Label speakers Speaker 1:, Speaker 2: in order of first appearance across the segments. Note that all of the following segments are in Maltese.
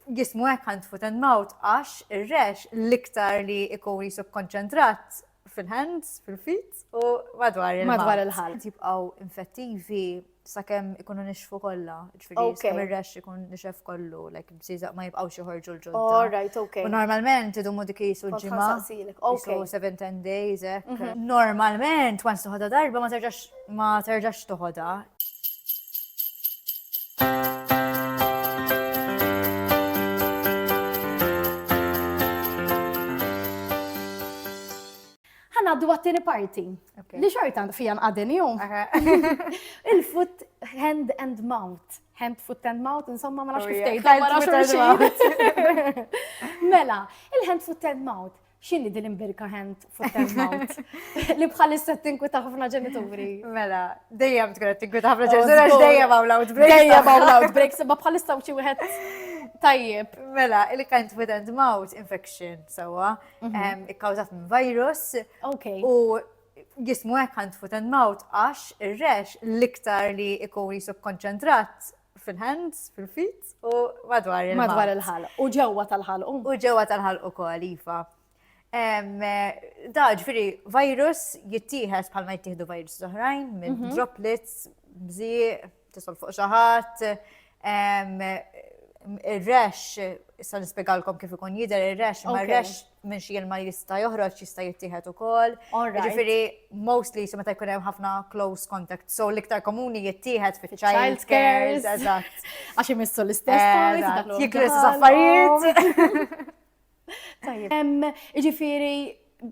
Speaker 1: jismu hekk hand, foot and mouth għax ir-rex l-iktar li ikun jisub konċentrat fil-hands, fil-feet u madwar il-mouth.
Speaker 2: Madwar il-ħalq.
Speaker 1: Jibqgħu infettivi sakemm ikunu nixfu kollha. Ġifieri sakemm ir-rex ikun nixef kollu, bżieżaq ma jibqgħux joħorġu l-ġodda.
Speaker 2: All right, okay.
Speaker 1: U normalment idumu dik jisu ġimgħa.
Speaker 2: Okay.
Speaker 1: 7-10 days hekk. Normalment once toħodha darba ma terġax toħodha.
Speaker 2: Għaddu għattini party. Li xortan fijan għadin jom. Il-foot, hand and mouth. Hand, foot and mouth, insomma ma nafx kiftej. Mela, il-hand, foot and mouth. X'inhi din imbirka hand, foot and mouth? Li bħalissa tinkwita ħafna ġenituri.
Speaker 1: Mela, dejjem tkun qed tinkwita ħafna ġenituri għax dejjem hawn outbreaks.
Speaker 2: Dejjem hawn outbreaks, imma bħalissa xi wieħed tajjeb.
Speaker 1: Mela, il-hand, foot and mouth infection sewwa ikkawżat minn virus. U jismu hekk hand, foot and mouth għax ir-rex l-iktar li ikun jisub konċentrat fil-hands, fil-feet u madwar il-ħalq.
Speaker 2: Madwar il-ħalq. U ġewwa tal-ħalq.
Speaker 1: U ġewwa tal-ħalq ukoll iva. Da ġifieri virus jittieħed bħalma jittieħdu virus oħrajn minn droplets, bżieq, tisol fuq xi ħadd. Ir-rex, issa nispjegalkom kif ikun jidher ir-rex, ma r-rex minn xi ilma jista' joħroġ jista' jittieħed ukoll. Ġifieri mostly meta jkun hemm ħafna close contact, so l-iktar komuni jittieħed fit-child cares. Eżatt.
Speaker 2: Għax imissu l-istess.
Speaker 1: Jiklu istess affarijiet.
Speaker 2: Ġifieri,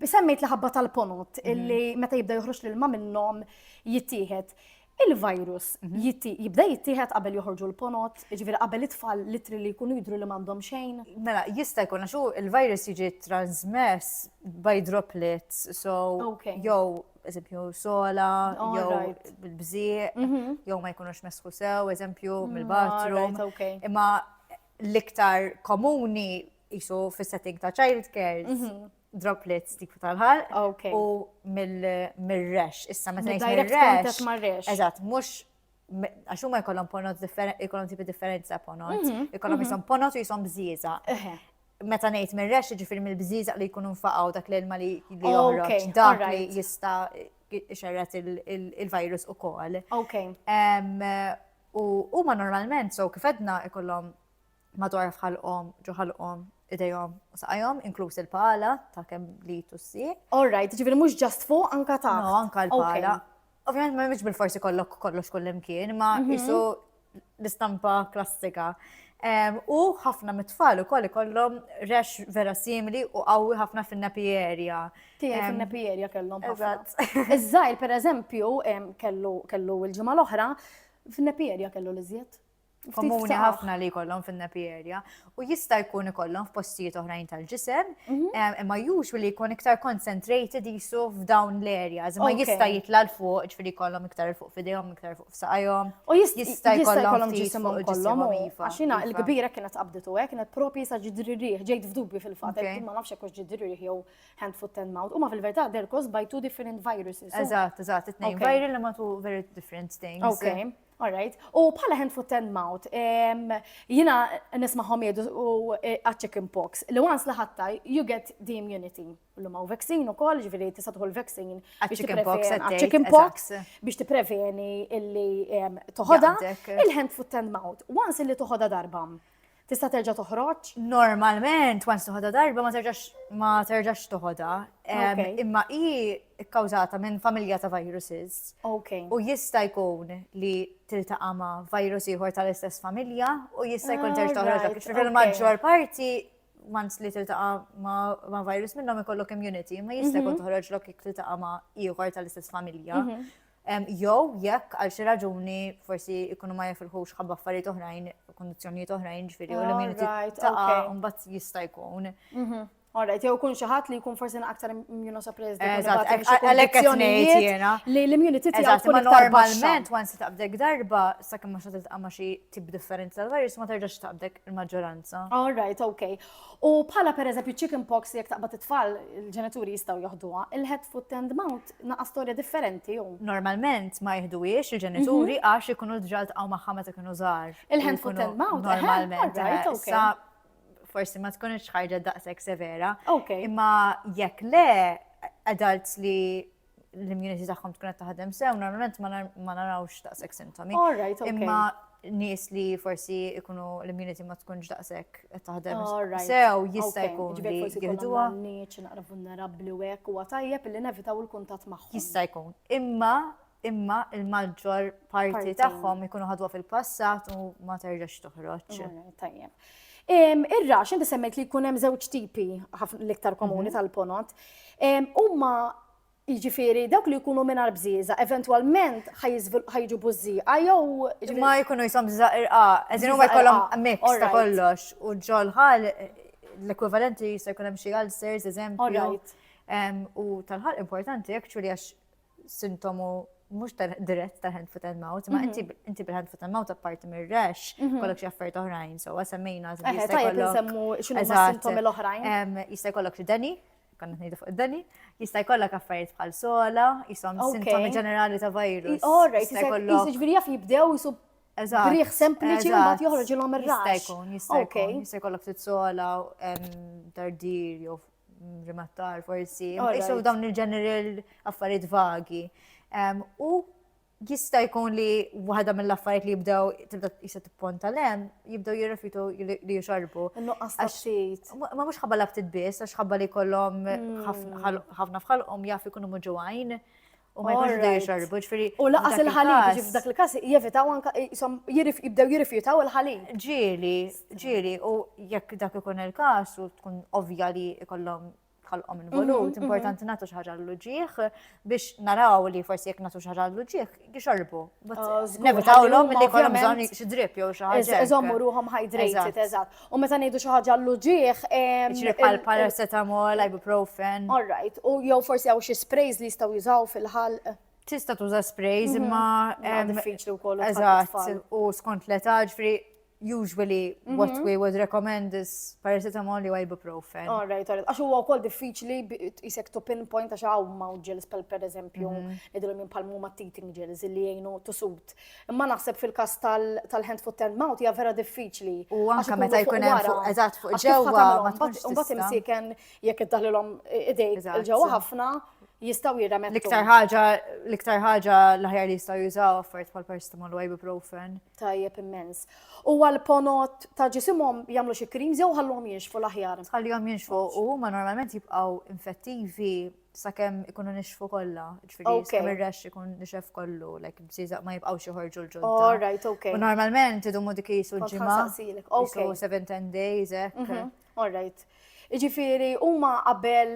Speaker 2: semmejt li ħabba tal-ponot illi meta jibda joħroġ l-ilma minnhom jittieħed. Il-virus jibda jittieħed qabel joħorġu l-ponot, ġifieri qabel it-tfal litri li jkunu jidhru li m'għandhom xejn.
Speaker 1: Mela, jista' jkun għax il-virus jiġi trasmess by droplets, so jew eżempju sola, jew bil-bżieq, jew ma jkunux mesħu sew, eżempju mill-bathroom. Imma l-iktar komuni jisu fis-setting ta' child cares, droplets dik tal-ħalq u mill-rex. Issa meta ngħid mill-rex. Eżatt, mhux għax huma jkollhom ponot ikollhom tipi differenti ta' ponot, ikollhom jisom ponot u jisom bżieżaq. Meta ngħid mill-rex jiġifieri mill-bżieżaq li jkunu nfaqgħu dak l-ilma li joħroġ, dak li jista' ixerret il-virus ukoll. U huma normalment so kif għedna ikollhom madwar f'ħalqhom, ġo ħalqhom, idejhom u saqajhom, inkluż il-pala ta' kemm li tussi.
Speaker 2: All right, ġifieri mhux just fuq anka ta'.
Speaker 1: No, anka l-pala. Ovvjament ma mhix bil-forsi kollok kollox kullimkien, ma isu l-istampa klassika. U ħafna mit-tfal ukoll ikollhom rex vera simili u qawwi ħafna fin-nappy area.
Speaker 2: Tiegħi fin-nappy area kellhom ħafna. Iż-żgħir pereżempju kellu l-ġimgħa l-oħra fin-nappy area kellu l-iżjed.
Speaker 1: Komuni ħafna li jkollhom fin-nappy area u jista' jkun ikollhom f'postijiet oħrajn tal-ġisem, imma usually jkun iktar concentrated jisu f'dawn l-areas, imma jista' jitla' l fuq, ġifieri jkollhom iktar fuq f'idejhom, iktar fuq f'saqajhom.
Speaker 2: U jista' jkollhom ġisimhom kollhom. Għaxina l-kbira kienet qabditu hekk, kienet propri sa ġidri rieħ, ġejt f'dubju fil-fatt, ma nafx hekk ġidri rieħ jew hand, foot and mouth. Huma fil-verità they're caused by two different viruses.
Speaker 1: Eżatt, it-tnejn viral imma two very different things.
Speaker 2: Okay. All right. U bħala hand, foot and mouth, jina nismaħom jedu chicken pox. Li once li ħatta, you get the immunity. L-lumaw vaccine u koll, ġifiri tista tħol vaccine chicken pox biex tipreveni illi toħoda il-hand, foot and mouth. Once illi toħoda darba, tista' terġa' toħroġ?
Speaker 1: Normalment, once toħodha darba ma terġax toħodha. Imma hi kkawżata minn familja ta' viruses. U jista' jkun li tiltaqa' ma' virus ieħor tal-istess familja u jista' jkun terġa' toħroġ. Fil-maġġor parti once li tiltaqa' ma' virus minnhom ikollok immunity, ma jista' jkun toħroġlok jekk tiltaqa' ma' ieħor tal-istess familja. Jew jekk għal xi raġuni forsi jkunu ma jafilħux ħabba affarijiet oħrajn, kondizzjonijiet oħrajn ġifieri u l-immunity taqa' mbagħad jista' jkun.
Speaker 2: All right, jew kun xi ħadd li jkun forsi aktar immunosuppressed.
Speaker 1: Għalhekk qed ngħid jiena.
Speaker 2: Li l-immunity tiegħu tkun iktar
Speaker 1: normalment once taqbdek darba sakemm ma tiltaqa' ma' xi tip differenti tal-virus ma terġax taqbdek il-maġġoranza.
Speaker 2: All right, okay. U bħala pereżempju chicken pox jekk taqbad it-tfal, il-ġenituri jistgħu jaħduha, il-head, foot and mouth naqa' storja differenti jew.
Speaker 1: Normalment ma jieħduhiex il-ġenituri għax ikunu diġà ltqgħu magħha meta kienu żgħar.
Speaker 2: Il-hand, foot and mouth.
Speaker 1: Normalment. forsi ma tkunx ħarġa daqshekk severa.
Speaker 2: Okay.
Speaker 1: Imma jekk le, adults li l-immunity tagħhom tkun qed taħdem sew, normalment ma narawx daqshekk sintomi.
Speaker 2: All right, okay.
Speaker 1: Imma nies li forsi ikunu l-immunity ma tkunx daqshekk qed taħdem
Speaker 2: All right.
Speaker 1: sew jista'
Speaker 2: Okay.
Speaker 1: jkun
Speaker 2: Ġifieri
Speaker 1: li
Speaker 2: forsi
Speaker 1: jieħduha.
Speaker 2: jkollhom niċ naqra vulnerabbli u hekk huwa tajjeb illi nevitaw il-kuntatt magħhom.
Speaker 1: Jista' jkun. Imma il-maġġor parti
Speaker 2: Parti.
Speaker 1: tagħhom ikunu ħadwa fil-passat u ma terġax toħroġ.
Speaker 2: Alright, tajjeb. Ir-rax, inti semmejt li jkun hemm żewġ tipi l-iktar komuni tal-ponot. Huma jiġifieri dawk li jkunu mingħajr bżieża, eventwalment ħajġu bużżieqa jew
Speaker 1: Ma jkunu jisom żaqirqa, eżin huma jkollhom mix ta' kollox u ġolħal l-ekwivalenti jista' jkun hemm xi ulcers, eżempju.
Speaker 2: Alright.
Speaker 1: U tal-ħal importanti actually għax sintomu mhux dirett tal-hand foot and mouth, ma inti bil-hand foot and mouth apparti mir-rex kollok xi affarijiet oħrajn, so semmejna
Speaker 2: tajjeb insemmu x'inhu s-sintomi l-oħrajn.
Speaker 1: Jista' jkollok xi dani, konna ngħidu fuq id-dani, jista' jkollok affarijiet bħal sola, jisom sintomi ġenerali ta' virus.
Speaker 2: Alright, jiġifieri jaf jibdew jisu brieħ sempliċi u mbagħad joħroġilhom ir-rax.
Speaker 1: Jista' jkollok titsola, dardir jew rimattar forsi. Jisu dawn il-general affarijiet vagi. U jista' jkun li waħda mill-affarijiet li jibdew tibda jista' tipponta lem, jibdew jirrefitu li jixarbu.
Speaker 2: Nuqqas ta' xejt.
Speaker 1: Ma mhux ħabba la ftit għax ħabba li jkollhom ħafna fħalqhom jaf ikunu muġuajn u ma jkunx jibdew jixarbu.
Speaker 2: U laqas il-ħalib f'dak il-każ jevitaw anke jibdew jirrifjutaw il-ħalib.
Speaker 1: Ġieli, u jekk dak ikun il-każ u tkun ovvja li jkollhom ħalqhom involut, importanti nagħtu xi ħaġa l-ġieħ biex naraw li forsi jekk nagħtu xi ħaġa l-ġieħ jixorbu. Nevitawlhom milli jkollhom bżonn xi drip jew xi ħaġa.
Speaker 2: Iżommu ruhom hydrated, eżatt. U meta ngħidu xi ħaġa l-ġieħ.
Speaker 1: Ġifieri bħal paracetamol, ibuprofen.
Speaker 2: All right. U jew forsi hawn xi sprays li jistgħu jużaw fil-ħalq.
Speaker 1: Tista' tuża sprays imma
Speaker 2: diffiċli wkoll.
Speaker 1: eżatt, u skont l-età ġifieri usually what we would recommend is paracetamol u ibuprofen.
Speaker 2: All right. Għax huwa wkoll diffiċli jisek to pinpoint għax hawn ma' gels per eżempju nidilhom minn palmuma teething gels li jgħinu tusut. Imma naħseb fil-każ tal-hand foot and mouth hija vera diffiċli.
Speaker 1: U anke meta jkun hemm fuq eżatt fuq ġewwa ma tkunx tista'.
Speaker 2: Imbagħad imsieken jekk iddaħlilhom idejk il-ġewwa ħafna jistgħu jirremettu.
Speaker 1: L-iktar ħaġa l-aħjar li jistgħu jużaw affarijiet bħal paracetamol u ibuprofen.
Speaker 2: Tajjeb immens. U għal-ponot ta' ġisimhom jagħmlu xi creams jew ħallhom jinxfu l-aħjar?
Speaker 1: Ħallihom jinxfu u huma normalment jibqgħu infettivi sakemm ikunu nixfu kollha. Ġifieri sakemm ir-rex ikun nixef kollu, like bżieżaq ma jibqgħux joħorġu l-ġodda.
Speaker 2: All right, okay.
Speaker 1: U normalment idumu dik jisu l-ġimgħa.
Speaker 2: Okay.
Speaker 1: 7-10 days hekk.
Speaker 2: All right. Ġifieri huma qabel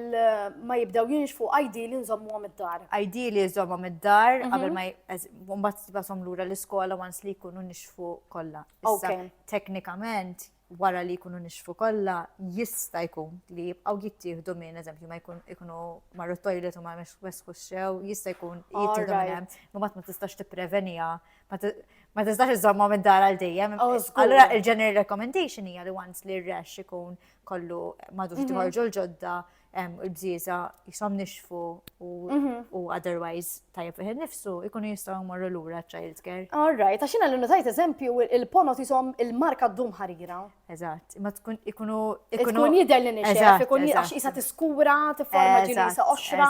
Speaker 2: ma jibdew jinxfu ideali nżommuhom id-dar.
Speaker 1: Ideali nżommhom id-dar qabel ma mbagħad tibgħathom lura l-iskola once li jkunu nixfu kollha. Issa teknikament wara li jkunu nixfu kollha jista' jkun li jibqgħu jittieħdu minn eżempju ma jkunu marru toilet u ma wesħu x-xew, jista' jkun jittieħdu minn hemm, mbagħad ma tistax tipprevenija, ma tistax iżommhom id-dar għal dejjem. Allura il-general recommendation hija li once li r-rex ikun kollu madux tħorġu l-ġodda il-bżieża jisom nixfu u otherwise tajjeb fih nifsu ikunu jistgħu jmorru lura child care.
Speaker 2: All right, għax jiena li notajt eżempju il-ponot jisom il-marka ddum ħarira.
Speaker 1: Eżatt, imma ikunu
Speaker 2: tkun jidher li nixef, ikun għax isa tiskura, tifforma ġilisa oxra.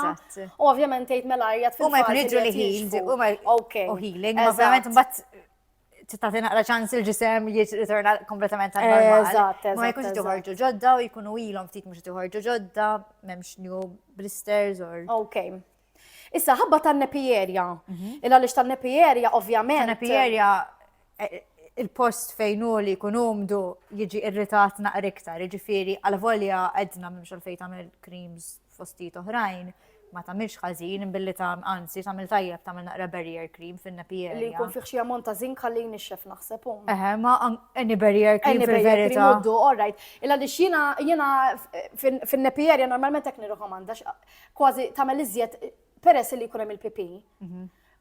Speaker 2: U ovvjament tgħid mel-arja
Speaker 1: tfil. U ma jkun jidru li healed, u healing, ovvjament mbagħad tagħti naqra ċans il-ġisem jirritorna kompletament għal-normal. Ma jkunx tiħorġu ġodda u jkunu ilhom ftit mhux tiħorġu ġodda, m'hemmx new blisters or.
Speaker 2: Okay. Issa ħabba tan-nepierja. Għaliex tan-nepierja ovvjament.
Speaker 1: Tan-nepierja il-post fejn hu li jkun umdu jiġi irritat naqra iktar, jiġifieri għal volja għedna m'hemmx għalfejn tagħmel creams fostijiet oħrajn. Ma tagħmilx ħażin billi anzi tagħmel tajjeb tagħmel naqra barrier cream fin-nepierja.
Speaker 2: Li jkun fih xi ammont ta' żink ħalli nixxef naħseb hu.
Speaker 1: Ma any barrier cream fil-verità.
Speaker 2: All right. Illa li jiena fin-nepierja normalment hekk nirrekomanda kważi tagħmel iżjed peress li jkun hemm il-PP.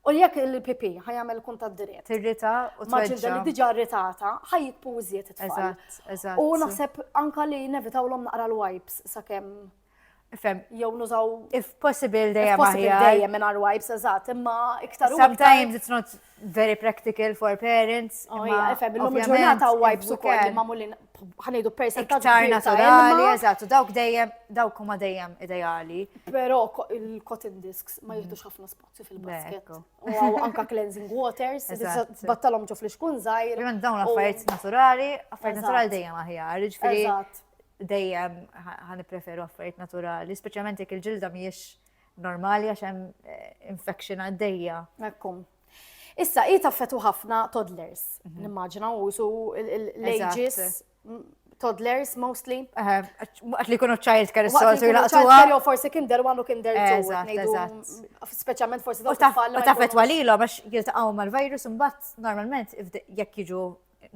Speaker 2: U li jekk il-PP ħajjagħmel kuntatt dirett.
Speaker 1: Tirrita u
Speaker 2: maġilda li diġà rritata ħajjitpu iżjed it-tfal.
Speaker 1: Eżatt.
Speaker 2: U naħseb anke li nevitawlhom naqra l-wipes sakemm jew nużaw
Speaker 1: if possible dejjem aħjar.
Speaker 2: Dejjem mingħajr wipes eżatt, imma iktar
Speaker 1: sometimes it's not very practical for parents.
Speaker 2: Ifhem illum il-ġurnata wipes ukoll li magħmulin ħanejdu percentaġġ
Speaker 1: iktar naturali, eżatt, dawk huma dejjem ideali.
Speaker 2: Però il-cotton discs ma jieħdux ħafna spazju fil-basket. U anka cleansing waters, battalhom ġo fl-xkun żgħir.
Speaker 1: Dawn affarijiet naturali dejjem aħjar, ġifieri dejjem ħanipreferu affarijiet naturali, speċjalment jekk il-ġilda mhijiex normali għax hemm infection għaddejja.
Speaker 2: Ekkum. Issa, taffetu ħafna toddlers, nimmaġina, u su l-ages, toddlers mostly.
Speaker 1: Għat li kunu child care
Speaker 2: s-soltu jilaqtuwa. Jew forsi kinder one u kinder two. Eżatt. Speċjalment forsi
Speaker 1: U taffetwa lilhom għax jiltaqgħu mal-virus imbagħad normalment jekk jiġu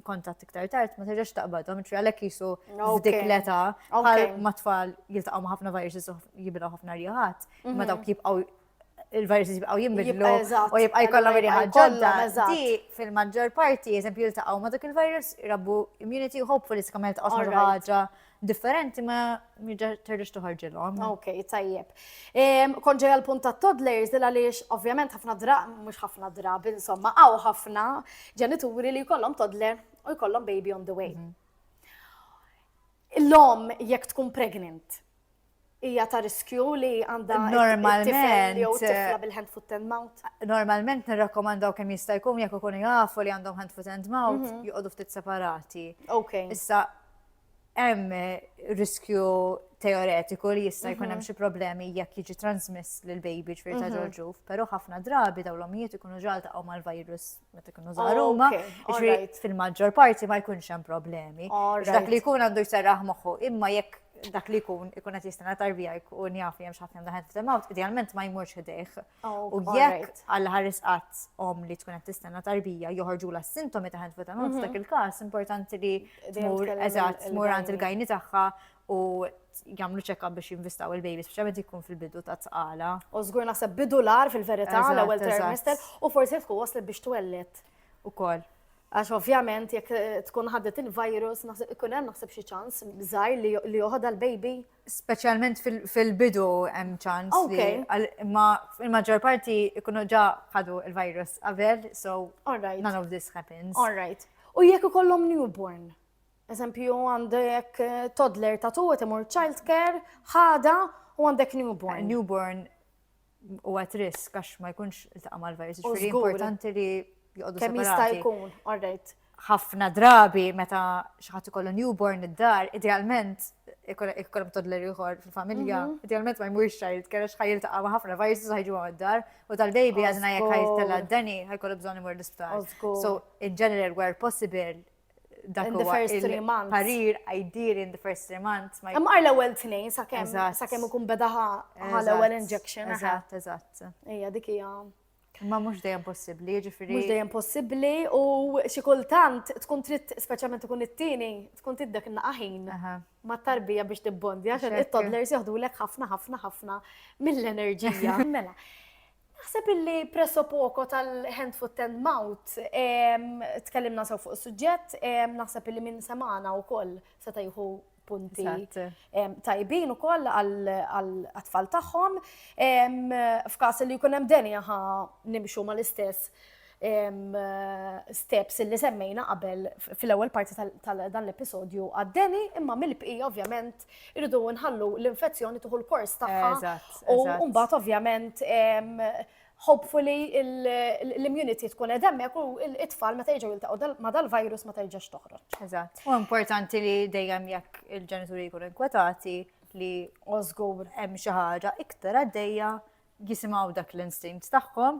Speaker 1: kontatt iktar tard ma terġax taqbadhom, għalhekk jisu f'dik l-età bħal ma tfal jiltaqgħu ma' ħafna viruses u jibgħu ħafna rieħat, imma dawk jibqgħu il-viruses jibqgħu jinbidlu u jibqa' jkollhom rieħat ġodda. Di fil-maġġor parti eżempju jiltaqgħu ma' dak il-virus irabbu immunity u hopefully skam jiltaqgħu ma' ħaġa differenti ma terġax toħorġilhom.
Speaker 2: Okej, tajjeb. Kont ġejja l-punt tat-toddlers dil għaliex ovvjament mhux ħafna drabi, insomma, hawn ħafna ġenituri li jkollhom toddler u jkollhom baby on the way. L-om jekk tkun pregnant, hija ta' riskju li għandha tifel jew tifla bil-hand foot and mouth?
Speaker 1: Normalment nirrakkomandaw kemm jista' jkun jekk ikunu jafu li għandhom hand foot and mouth joqogħdu ftit separati. Issa hemm riskju teoretiku li jista' jkun hemm xi problemi jekk jiġi transmiss lil baby ġifier ta' ġorġuf, però ħafna drabi dawn l-ommijiet ikunu ġaltaqgħu mal-virus meta jkunu żgħar huma, ġifieri fil-maġġor parti ma jkunx hemm problemi. Dak li jkun għandu jserraħ moħħu, imma jekk dak li jkun qed jistenna tarbija jkun jaf li hemm xi ħadd għandha hand foot and mouth, idealment ma jmurx ħdejh. U jekk Alla ħares qatt li tkun qed tistenna tarbija joħorġula s-sintomi ta' hand foot and mouth, f'dak il-każ importanti li tmur għand il-gajni tagħha u jagħmlu check-up biex jinvestaw il-baby, speċjalment ikun fil-bidu ta' tqala.
Speaker 2: U żgur naħseb bidular fil-verità l-ewwel trimester u forsi tkun waslet biex twellet.
Speaker 1: Ukoll.
Speaker 2: Għax ovvjament jekk tkun ħadet il-virus ikun hemm naħseb xi ċans żgħir li joħodha l-baby.
Speaker 1: Speċjalment fil-bidu hemm ċans li imma fil-maġġor parti ikunu ġa ħadu il-virus qabel, so none of this happens.
Speaker 2: All right. U jekk ikollhom newborn, eżempju għandek toddler ta' tuwet imur child care, ħada u għandek newborn.
Speaker 1: Newborn u at risk għax ma jkunx iltaqa' mal-virus, ġifieri importanti li joqogħdu separati.
Speaker 2: Kemm jista' jkun, all right.
Speaker 1: Ħafna drabi meta xi ħadd ikollu newborn id-dar, idealment ikollhom toddler ieħor fil-familja, idealment ma jmurx child care għax ħajiltaqa' ma' ħafna viruses ħajġu għad-dar u tal-baby għażna jekk ħajtella d-deni ħajkollu bżonn imur l-isptar. So in general where possible dak huwa il-parir ideal in the first 3 months.
Speaker 2: Imma l-ewwel tnejn sakemm ikun beda l-ewwel injection.
Speaker 1: Eżatt.
Speaker 2: Ejja dik hija.
Speaker 1: Ma mhux dejjem possibbli, ġifieri.
Speaker 2: Mhux dejjem possibbli u xi kultant tkun trid speċjalment ikun it-tieni tkun tiddek naqaħin mat-tarbija biex tibbondja għax it-toddlers jaħdulek ħafna mill-enerġija. Mela. Naħseb illi presso poco tal-hand foot and mouth tkellimna sew fuq is-suġġett, naħseb illi minn semana wkoll seta' jieħu punti tajbin ukoll għall-atfal tagħhom. F'każ li jkun hemm denja nimxu mal-istess steps li semmejna qabel fil-ewwel parti tal-dan l-episodju għad-deni, imma mill-bqija ovvjament irridu nħallu l-infezzjoni tieħu l-kors tagħha u mbagħad ovvjament hopefully l-immunity tkun hemmhekk u l-itfal meta jiġu jiltaqgħu ma' dal-virus ma terġax toħroġ.
Speaker 1: Eżatt. U importanti li dejjem jekk il-ġenituri jkunu inkwetati li
Speaker 2: żgur
Speaker 1: hemm xi ħaġa iktar għaddejja jisimgħu dak l-instinct tagħhom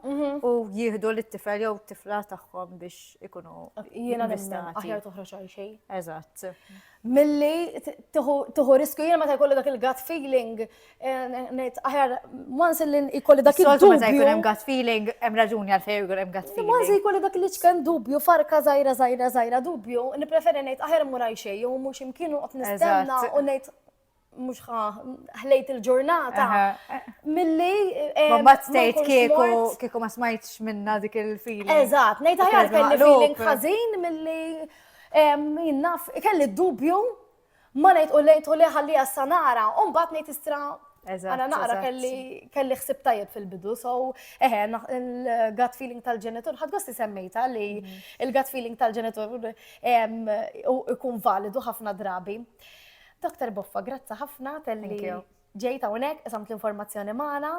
Speaker 1: u jieħdu lit-tifel jew t-tifla tagħhom biex ikunu
Speaker 2: jiena nimmen aħjar toħroġ għal xejn.
Speaker 1: Eżatt.
Speaker 2: Milli tieħu riskju jiena meta jkolli dak il-gut feeling ngħid aħjar once li jkolli dak il-dubju.
Speaker 1: Meta jkun hemm gut feeling hemm raġuni għalfejn jkun hemm gut feeling.
Speaker 2: Once jkolli dak il-ċken dubju farka żgħira dubju, nippreferi ngħid aħjar mmur għal xejn jew mhux imkienu qed nistenna u ngħid mux ħlejt il-ġurnata. Milli.
Speaker 1: Ma tgħid kieku ma smajtx minna dik il-feeling.
Speaker 2: Eżatt, ngħid aħjar kelli feeling ħażin milli jinnaf kelli dubju ma ngħid u lejt u li ħallija sanara u mbagħad ngħid istra Għana naqra kelli xsib tajjeb fil-bidu, so il-gut feeling tal-ġenitur, ħad gosti semmejta li il-gut feeling tal-ġenitur ikun validu ħafna drabi. Dr. Boffa, grazzi ħafna tal-li ġejta unek, esamt l-informazzjoni maħna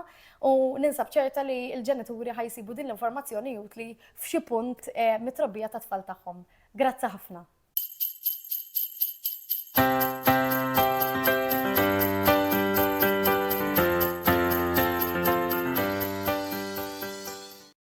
Speaker 2: u ninsab ċerta li il-ġenituri ħajsibu din l-informazzjoni jutli f'xi punt mitrobbija ta' tfal tagħhom. Grazzi ħafna.